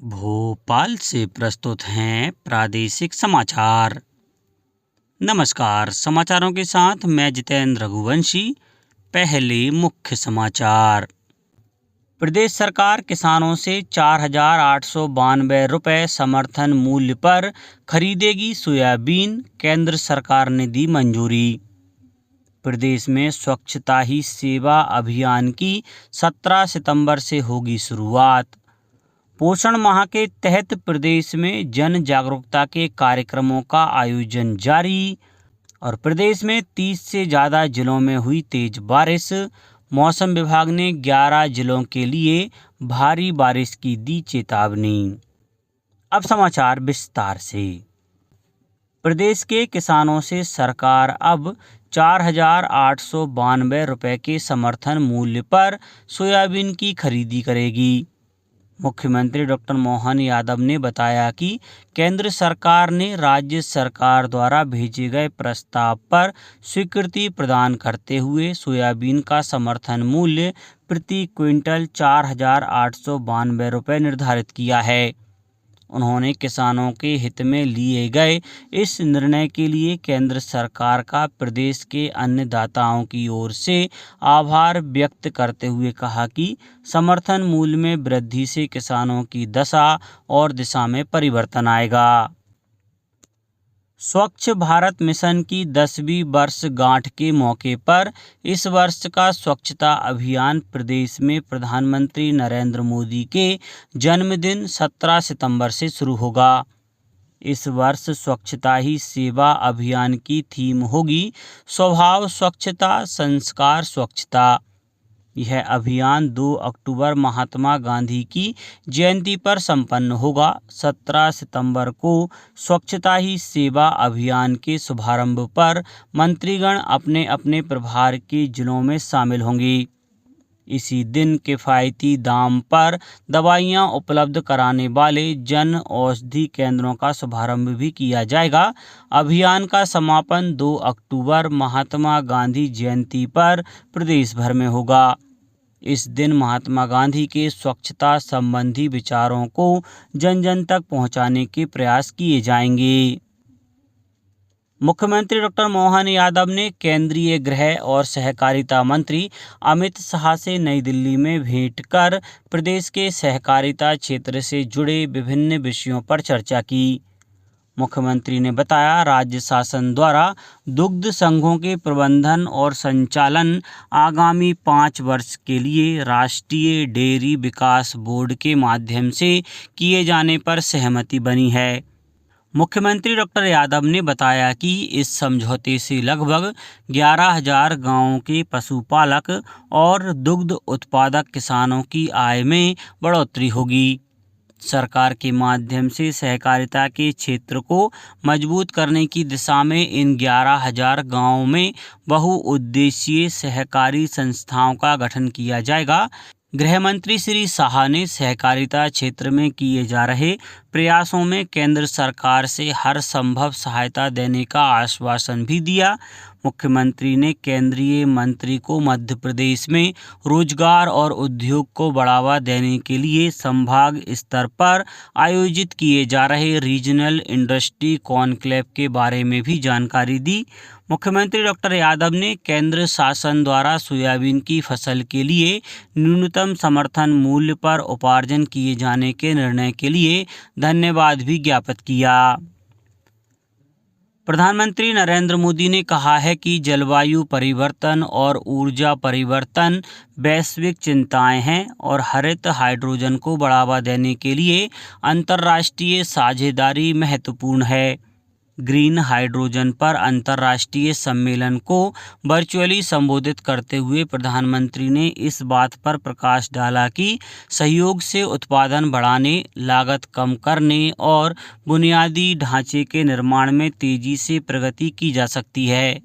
भोपाल से प्रस्तुत हैं प्रादेशिक समाचार। नमस्कार, समाचारोर के साथ मैं जितेंद्र रघुवंशी। पहले मुख्य समाचार। प्रदेश सरकार किसानों से 4,892 रुपये समर्थन मूल्य पर खरीदेगी सोयाबीन, केंद्र सरकार ने दी मंजूरी। प्रदेश में स्वच्छता ही सेवा अभियान की 17 सितंबर से होगी शुरुआत। पोषण माह के तहत प्रदेश में जन जागरूकता के कार्यक्रमों का आयोजन जारी। और प्रदेश में 30 से ज़्यादा जिलों में हुई तेज बारिश। मौसम विभाग ने 11 जिलों के लिए भारी बारिश की दी चेतावनी। अब समाचार विस्तार से। प्रदेश के किसानों से सरकार अब 4,892 रुपये के समर्थन मूल्य पर सोयाबीन की खरीदी करेगी। मुख्यमंत्री डॉक्टर मोहन यादव ने बताया कि केंद्र सरकार ने राज्य सरकार द्वारा भेजे गए प्रस्ताव पर स्वीकृति प्रदान करते हुए सोयाबीन का समर्थन मूल्य प्रति क्विंटल 4,892 रुपये निर्धारित किया है। उन्होंने किसानों के हित में लिए गए इस निर्णय के लिए केंद्र सरकार का प्रदेश के अन्नदाताओं की ओर से आभार व्यक्त करते हुए कहा कि समर्थन मूल्य में वृद्धि से किसानों की दशा और दिशा में परिवर्तन आएगा। स्वच्छ भारत मिशन की 10वीं वर्षगांठ के मौके पर इस वर्ष का स्वच्छता अभियान प्रदेश में प्रधानमंत्री नरेंद्र मोदी के जन्मदिन 17 सितंबर से शुरू होगा। इस वर्ष स्वच्छता ही सेवा अभियान की थीम होगी स्वभाव स्वच्छता, संस्कार स्वच्छता। यह अभियान 2 अक्टूबर महात्मा गांधी की जयंती पर संपन्न होगा। 17 सितंबर को स्वच्छता ही सेवा अभियान के शुभारंभ पर मंत्रीगण अपने अपने प्रभार के जिलों में शामिल होंगे। इसी दिन किफ़ायती दाम पर दवाइयां उपलब्ध कराने वाले जन औषधि केंद्रों का शुभारंभ भी किया जाएगा। अभियान का समापन 2 अक्टूबर महात्मा गांधी जयंती पर प्रदेश भर में होगा। इस दिन महात्मा गांधी के स्वच्छता संबंधी विचारों को जन जन तक पहुंचाने के प्रयास किए जाएंगे। मुख्यमंत्री डॉक्टर मोहन यादव ने केंद्रीय गृह और सहकारिता मंत्री अमित शाह से नई दिल्ली में भेंट कर प्रदेश के सहकारिता क्षेत्र से जुड़े विभिन्न विषयों पर चर्चा की। मुख्यमंत्री ने बताया, राज्य शासन द्वारा दुग्ध संघों के प्रबंधन और संचालन आगामी 5 वर्ष के लिए राष्ट्रीय डेयरी विकास बोर्ड के माध्यम से किए जाने पर सहमति बनी है। मुख्यमंत्री डॉक्टर यादव ने बताया कि इस समझौते से लगभग 11,000 गांवों के पशुपालक और दुग्ध उत्पादक किसानों की आय में बढ़ोतरी होगी। सरकार के माध्यम से सहकारिता के क्षेत्र को मजबूत करने की दिशा में इन 11,000 गांवों में बहुउद्देशीय सहकारी संस्थाओं का गठन किया जाएगा। गृह मंत्री श्री शाह ने सहकारिता क्षेत्र में किए जा रहे प्रयासों में केंद्र सरकार से हर संभव सहायता देने का आश्वासन भी दिया। मुख्यमंत्री ने केंद्रीय मंत्री को मध्य प्रदेश में रोजगार और उद्योग को बढ़ावा देने के लिए संभाग स्तर पर आयोजित किए जा रहे रीजनल इंडस्ट्री कॉन्क्लेव के बारे में भी जानकारी दी। मुख्यमंत्री डॉक्टर यादव ने केंद्र शासन द्वारा सोयाबीन की फसल के लिए न्यूनतम समर्थन मूल्य पर उपार्जन किए जाने के निर्णय के लिए धन्यवाद भी ज्ञापित किया। प्रधानमंत्री नरेंद्र मोदी ने कहा है कि जलवायु परिवर्तन और ऊर्जा परिवर्तन वैश्विक चिंताएं हैं और हरित हाइड्रोजन को बढ़ावा देने के लिए अंतर्राष्ट्रीय साझेदारी महत्वपूर्ण है। ग्रीन हाइड्रोजन पर अंतर्राष्ट्रीय सम्मेलन को वर्चुअली संबोधित करते हुए प्रधानमंत्री ने इस बात पर प्रकाश डाला कि सहयोग से उत्पादन बढ़ाने, लागत कम करने और बुनियादी ढांचे के निर्माण में तेजी से प्रगति की जा सकती है।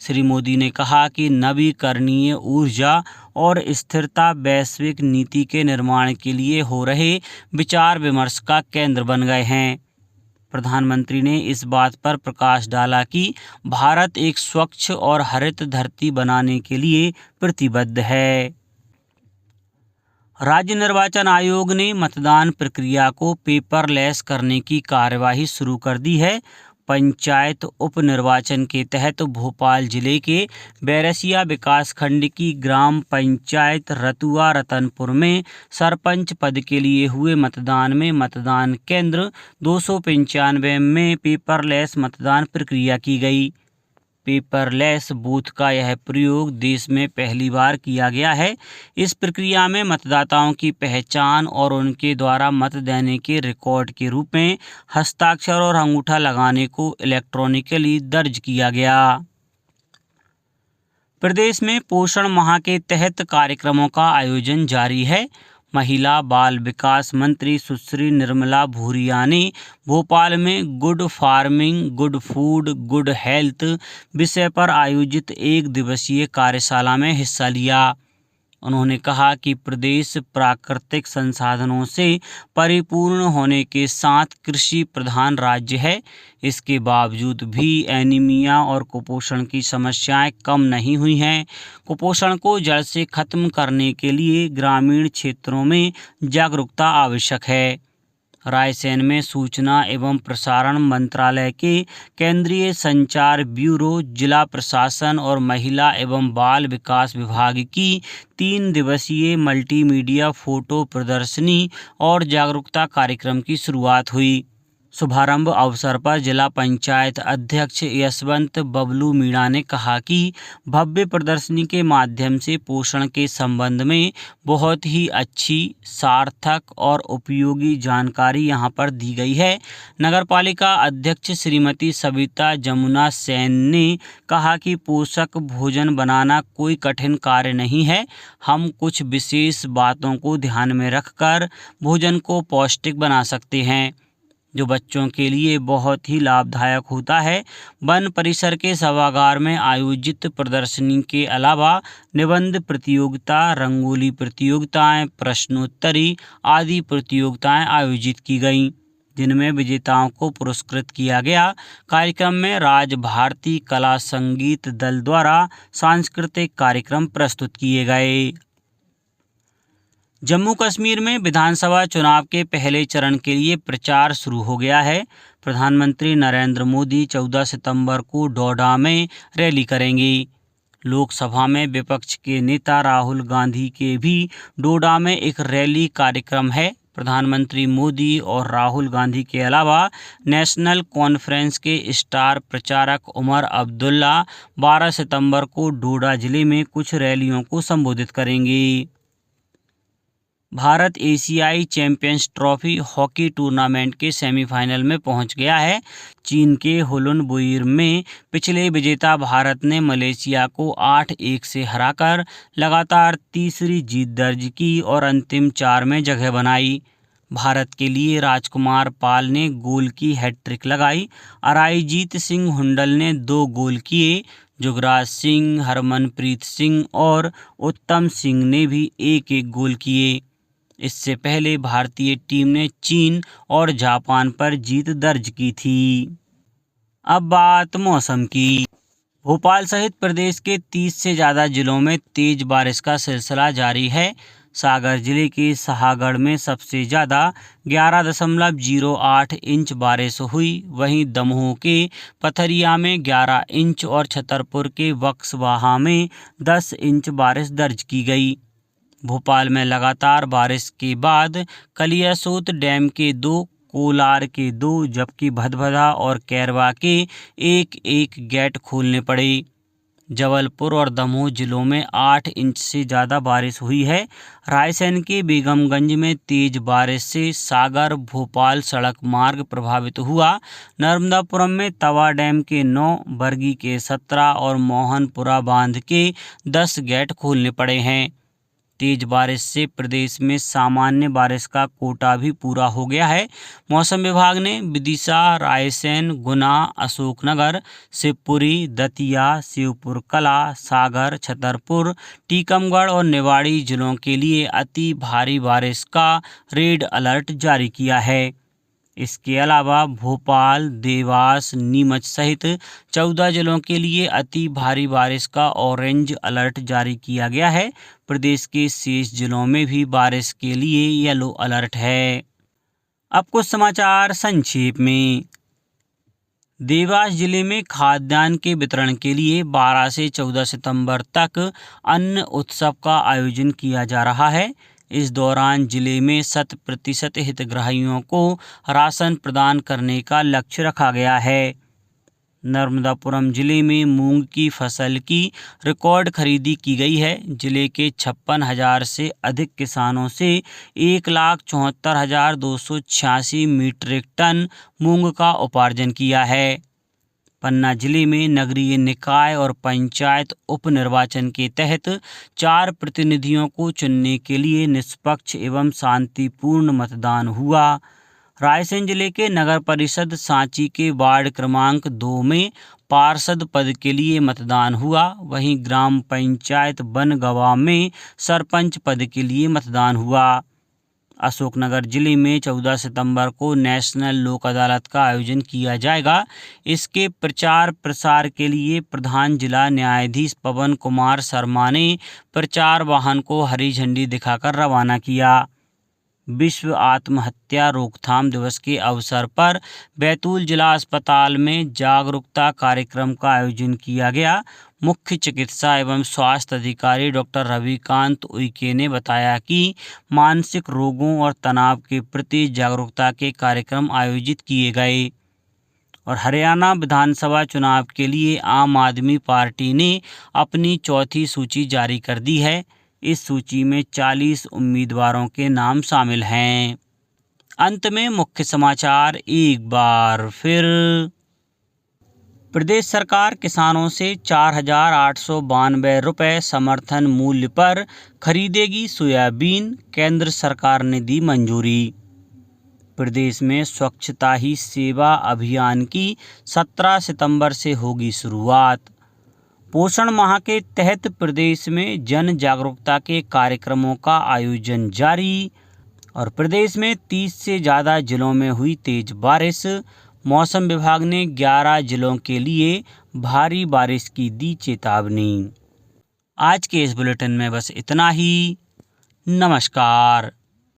श्री मोदी ने कहा कि नवीकरणीय ऊर्जा और स्थिरता वैश्विक नीति के निर्माण के लिए हो रहे विचार विमर्श का केंद्र बन गए हैं। प्रधानमंत्री ने इस बात पर प्रकाश डाला कि भारत एक स्वच्छ और हरित धरती बनाने के लिए प्रतिबद्ध है। राज्य निर्वाचन आयोग ने मतदान प्रक्रिया को पेपरलेस करने की कार्यवाही शुरू कर दी है। पंचायत उप निर्वाचन के तहत भोपाल जिले के बैरसिया विकासखंड की ग्राम पंचायत रतुआ रतनपुर में सरपंच पद के लिए हुए मतदान में मतदान केंद्र 295 में पेपरलेस मतदान प्रक्रिया की गई। पेपरलेस बूथ का यह प्रयोग देश में पहली बार किया गया है। इस प्रक्रिया में मतदाताओं की पहचान और उनके द्वारा मत देने के रिकॉर्ड के रूप में हस्ताक्षर और अंगूठा लगाने को इलेक्ट्रॉनिकली दर्ज किया गया। प्रदेश में पोषण माह के तहत कार्यक्रमों का आयोजन जारी है। महिला बाल विकास मंत्री सुश्री निर्मला भूरिया ने भोपाल में good farming good food good health विषय पर आयोजित एक दिवसीय कार्यशाला में हिस्सा लिया। उन्होंने कहा कि प्रदेश प्राकृतिक संसाधनों से परिपूर्ण होने के साथ कृषि प्रधान राज्य है। इसके बावजूद भी एनीमिया और कुपोषण की समस्याएं कम नहीं हुई हैं। कुपोषण को जड़ से खत्म करने के लिए ग्रामीण क्षेत्रों में जागरूकता आवश्यक है। रायसेन में सूचना एवं प्रसारण मंत्रालय के केंद्रीय संचार ब्यूरो, जिला प्रशासन और महिला एवं बाल विकास विभाग की 3 दिवसीय मल्टीमीडिया फोटो प्रदर्शनी और जागरूकता कार्यक्रम की शुरुआत हुई। शुभारंभ अवसर पर जिला पंचायत अध्यक्ष यशवंत बबलू मीणा ने कहा कि भव्य प्रदर्शनी के माध्यम से पोषण के संबंध में बहुत ही अच्छी, सार्थक और उपयोगी जानकारी यहां पर दी गई है। नगरपालिका अध्यक्ष श्रीमती सविता जमुना सेन ने कहा कि पोषक भोजन बनाना कोई कठिन कार्य नहीं है। हम कुछ विशेष बातों को ध्यान में रखकर भोजन को पौष्टिक बना सकते हैं, जो बच्चों के लिए बहुत ही लाभदायक होता है। वन परिसर के सभागार में आयोजित प्रदर्शनी के अलावा निबंध प्रतियोगिता, रंगोली प्रतियोगिताएं, प्रश्नोत्तरी आदि प्रतियोगिताएं आयोजित की गईं, जिनमें विजेताओं को पुरस्कृत किया गया। कार्यक्रम में राजभारती कला संगीत दल द्वारा सांस्कृतिक कार्यक्रम प्रस्तुत किए गए। जम्मू कश्मीर में विधानसभा चुनाव के पहले चरण के लिए प्रचार शुरू हो गया है। प्रधानमंत्री नरेंद्र मोदी 14 सितंबर को डोडा में रैली करेंगे। लोकसभा में विपक्ष के नेता राहुल गांधी के भी डोडा में एक रैली कार्यक्रम है। प्रधानमंत्री मोदी और राहुल गांधी के अलावा नेशनल कॉन्फ्रेंस के स्टार प्रचारक उमर अब्दुल्ला 12 सितंबर को डोडा जिले में कुछ रैलियों को संबोधित करेंगे। भारत एशियाई चैंपियंस ट्रॉफी हॉकी टूर्नामेंट के सेमीफाइनल में पहुंच गया है। चीन के हुलुन बुइर में पिछले विजेता भारत ने मलेशिया को 8-1 से हराकर लगातार तीसरी जीत दर्ज की और अंतिम 4 में जगह बनाई। भारत के लिए राजकुमार पाल ने गोल की हैट्रिक लगाई। अराईजीत सिंह हुंडल ने 2 गोल किए। जुगराज सिंह, हरमनप्रीत सिंह और उत्तम सिंह ने भी 1-1 गोल किए। इससे पहले भारतीय टीम ने चीन और जापान पर जीत दर्ज की थी। अब बात मौसम की। भोपाल सहित प्रदेश के 30 से ज़्यादा जिलों में तेज बारिश का सिलसिला जारी है। सागर जिले के सहागढ़ में सबसे ज़्यादा 11.08 इंच बारिश हुई। वहीं दमोह के पथरिया में 11 इंच और छतरपुर के बक्सवाहा में 10 इंच बारिश दर्ज की गई। भोपाल में लगातार बारिश के बाद कलियासोत डैम के 2, कोलार के 2 जबकि भदभदा और कैरवा के 1-1 गेट खोलने पड़े। जबलपुर और दमोह जिलों में 8 इंच से ज़्यादा बारिश हुई है। रायसेन के बेगमगंज में तेज बारिश से सागर भोपाल सड़क मार्ग प्रभावित हुआ। नर्मदापुरम में तवा डैम के 9, बरगी के 17 और मोहनपुरा बांध के 10 गेट खोलने पड़े हैं। तेज बारिश से प्रदेश में सामान्य बारिश का कोटा भी पूरा हो गया है। मौसम विभाग ने विदिशा, रायसेन, गुना, अशोकनगर, शिवपुरी, दतिया, शिवपुर कला, सागर, छतरपुर, टीकमगढ़ और निवाड़ी जिलों के लिए अति भारी बारिश का रेड अलर्ट जारी किया है। इसके अलावा भोपाल, देवास, नीमच सहित 14 जिलों के लिए अति भारी बारिश का ऑरेंज अलर्ट जारी किया गया है। प्रदेश के शेष जिलों में भी बारिश के लिए येलो अलर्ट है। अब कुछ समाचार संक्षेप में। देवास जिले में खाद्यान्न के वितरण के लिए 12 से 14 सितंबर तक अन्न उत्सव का आयोजन किया जा रहा है। इस दौरान जिले में 100% हितग्राहियों को राशन प्रदान करने का लक्ष्य रखा गया है। नर्मदापुरम जिले में मूंग की फसल की रिकॉर्ड खरीदी की गई है। जिले के 56,000 से अधिक किसानों से 1,74,286 मीट्रिक टन मूंग का उपार्जन किया है। पन्ना जिले में नगरीय निकाय और पंचायत उपनिर्वाचन के तहत 4 प्रतिनिधियों को चुनने के लिए निष्पक्ष एवं शांतिपूर्ण मतदान हुआ। रायसेन जिले के नगर परिषद सांची के वार्ड क्रमांक 2 में पार्षद पद के लिए मतदान हुआ। वहीं ग्राम पंचायत बनगवा में सरपंच पद के लिए मतदान हुआ। अशोकनगर जिले में 14 सितंबर को नेशनल लोक अदालत का आयोजन किया जाएगा। इसके प्रचार प्रसार के लिए प्रधान जिला न्यायाधीश पवन कुमार शर्मा ने प्रचार वाहन को हरी झंडी दिखाकर रवाना किया। विश्व आत्महत्या रोकथाम दिवस के अवसर पर बैतूल जिला अस्पताल में जागरूकता कार्यक्रम का आयोजन किया गया। मुख्य चिकित्सा एवं स्वास्थ्य अधिकारी डॉक्टर रविकांत उइके ने बताया कि मानसिक रोगों और तनाव के प्रति जागरूकता के कार्यक्रम आयोजित किए गए। और हरियाणा विधानसभा चुनाव के लिए आम आदमी पार्टी ने अपनी चौथी सूची जारी कर दी है। इस सूची में 40 उम्मीदवारों के नाम शामिल हैं। अंत में मुख्य समाचार एक बार फिर। प्रदेश सरकार किसानों से 4,892 रुपये समर्थन मूल्य पर खरीदेगी सोयाबीन, केंद्र सरकार ने दी मंजूरी। प्रदेश में स्वच्छता ही सेवा अभियान की 17 सितंबर से होगी शुरुआत। पोषण माह के तहत प्रदेश में जन जागरूकता के कार्यक्रमों का आयोजन जारी। और प्रदेश में 30 से ज़्यादा जिलों में हुई तेज बारिश। मौसम विभाग ने 11 जिलों के लिए भारी बारिश की दी चेतावनी। आज के इस बुलेटिन में बस इतना ही। नमस्कार।